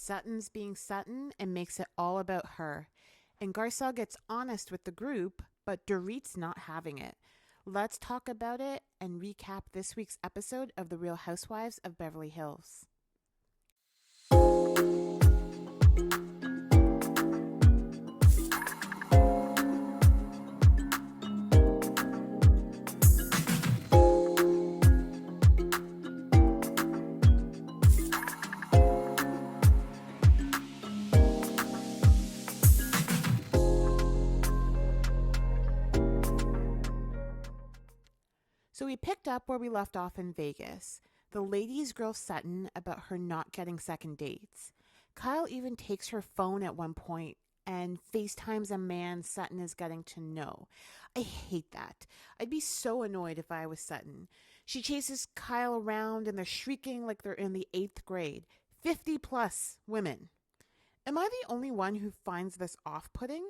Sutton's being Sutton and makes it all about her. And Garcelle gets honest with the group, but Dorit's not having it. Let's talk about it and recap this week's episode of The Real Housewives of Beverly Hills. So we picked up where we left off in Vegas. The ladies grill Sutton about her not getting second dates. Kyle even takes her phone at one point and FaceTimes a man Sutton is getting to know. I hate that. I'd be so annoyed if I was Sutton. She chases Kyle around and they're shrieking like they're in the 8th grade. 50 plus women. Am I the only one who finds this off-putting?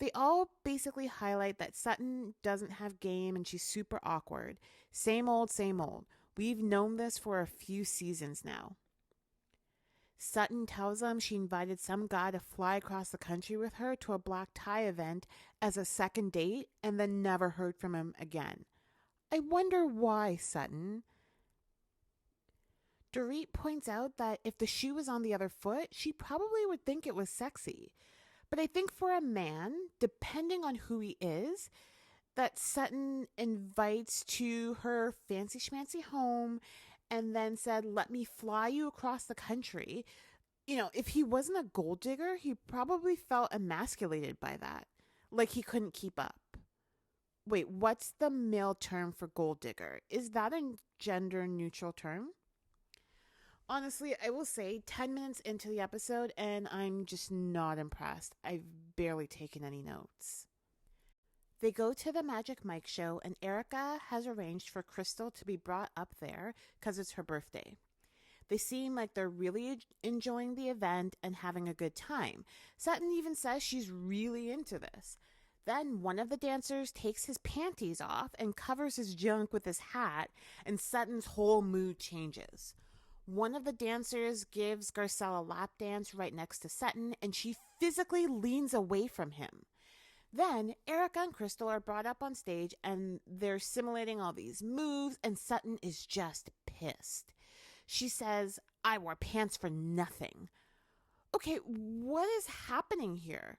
They all basically highlight that Sutton doesn't have game and she's super awkward. Same old, same old. We've known this for a few seasons now. Sutton tells them she invited some guy to fly across the country with her to a black tie event as a second date and then never heard from him again. I wonder why, Sutton. Dorit points out that if the shoe was on the other foot, she probably would think it was sexy. But I think for a man, depending on who he is, that Sutton invites to her fancy schmancy home and then said, let me fly you across the country. You know, if he wasn't a gold digger, he probably felt emasculated by that. Like he couldn't keep up. Wait, what's the male term for gold digger? Is that a gender neutral term? Honestly, I will say 10 minutes into the episode and I'm just not impressed. I've barely taken any notes. They go to the Magic Mike show and Erika has arranged for Crystal to be brought up there because it's her birthday. They seem like they're really enjoying the event and having a good time. Sutton even says she's really into this. Then one of the dancers takes his panties off and covers his junk with his hat and Sutton's whole mood changes. One of the dancers gives Garcelle a lap dance right next to Sutton, and she physically leans away from him. Then Erika and Crystal are brought up on stage, and they're simulating all these moves, and Sutton is just pissed. She says, I wore pants for nothing. Okay, what is happening here?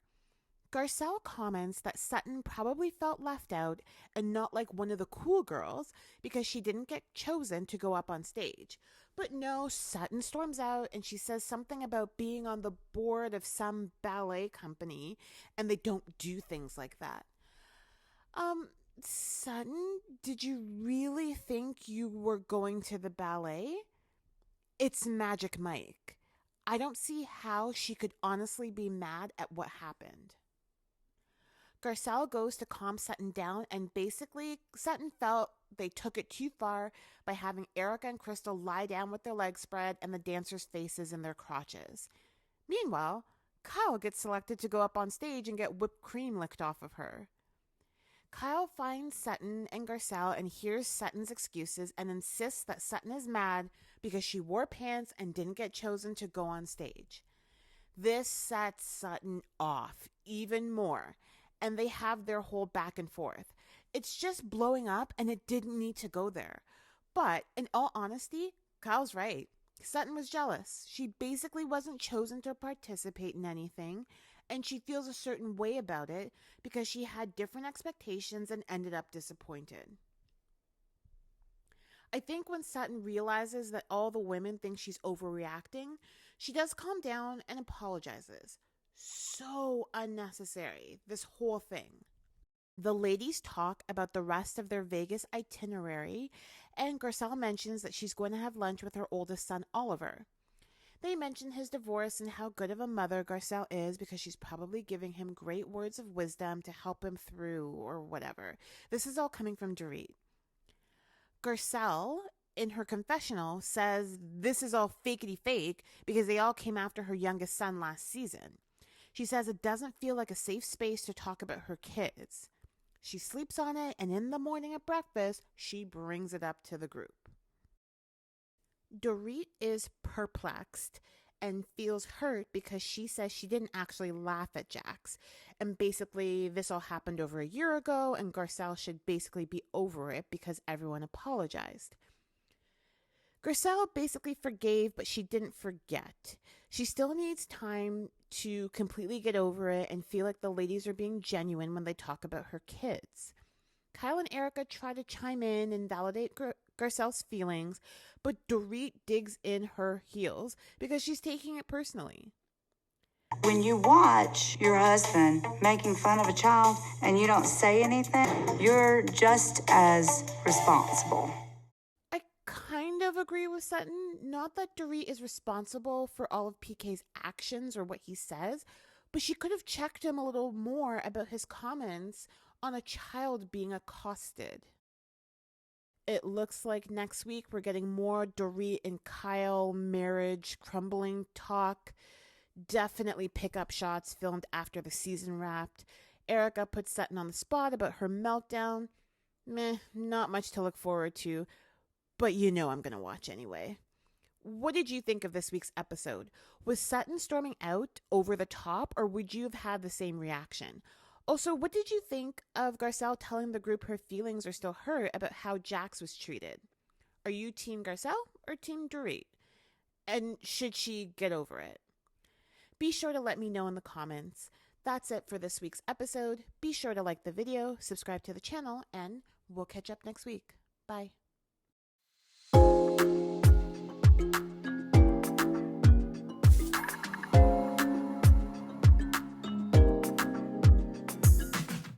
Garcelle comments that Sutton probably felt left out and not like one of the cool girls because she didn't get chosen to go up on stage. But no, Sutton storms out and she says something about being on the board of some ballet company and they don't do things like that. Sutton, did you really think you were going to the ballet? It's Magic Mike. I don't see how she could honestly be mad at what happened. Garcelle goes to calm Sutton down, and basically Sutton felt they took it too far by having Erika and Crystal lie down with their legs spread and the dancers' faces in their crotches. Meanwhile, Kyle gets selected to go up on stage and get whipped cream licked off of her. Kyle finds Sutton and Garcelle and hears Sutton's excuses and insists that Sutton is mad because she wore pants and didn't get chosen to go on stage. This sets Sutton off even more, and they have their whole back and forth. It's just blowing up and it didn't need to go there. But in all honesty, Kyle's right. Sutton was jealous. She basically wasn't chosen to participate in anything, and she feels a certain way about it because she had different expectations and ended up disappointed. I think when Sutton realizes that all the women think she's overreacting, she does calm down and apologizes. So unnecessary, this whole thing. The ladies talk about the rest of their Vegas itinerary, and Garcelle mentions that she's going to have lunch with her oldest son, Oliver. They mention his divorce and how good of a mother Garcelle is because she's probably giving him great words of wisdom to help him through or whatever. This is all coming from Dorit. Garcelle, in her confessional, says this is all fakety fake because they all came after her youngest son last season. She says it doesn't feel like a safe space to talk about her kids. She sleeps on it, and in the morning at breakfast, she brings it up to the group. Dorit is perplexed, and feels hurt because she says she didn't actually laugh at Jax. And basically, this all happened over a year ago, and Garcelle should basically be over it because everyone apologized. Garcelle basically forgave, but she didn't forget. She still needs time to completely get over it and feel like the ladies are being genuine when they talk about her kids. Kyle and Erika try to chime in and validate Garcelle's feelings, but Dorit digs in her heels because she's taking it personally. When you watch your husband making fun of a child and you don't say anything, you're just as responsible. I kind of agree with Sutton. Not that Dorit is responsible for all of PK's actions or what he says, but she could have checked him a little more about his comments on a child being accosted. It looks like next week we're getting more Dorit and Kyle marriage crumbling talk. Definitely pickup shots filmed after the season wrapped. Erika puts Sutton on the spot about her meltdown. Meh, not much to look forward to, but you know I'm going to watch anyway. What did you think of this week's episode? Was Sutton storming out over the top, or would you have had the same reaction? Also, what did you think of Garcelle telling the group her feelings are still hurt about how Jax was treated? Are you Team Garcelle or Team Dorit? And should she get over it? Be sure to let me know in the comments. That's it for this week's episode. Be sure to like the video, subscribe to the channel, and we'll catch up next week. Bye.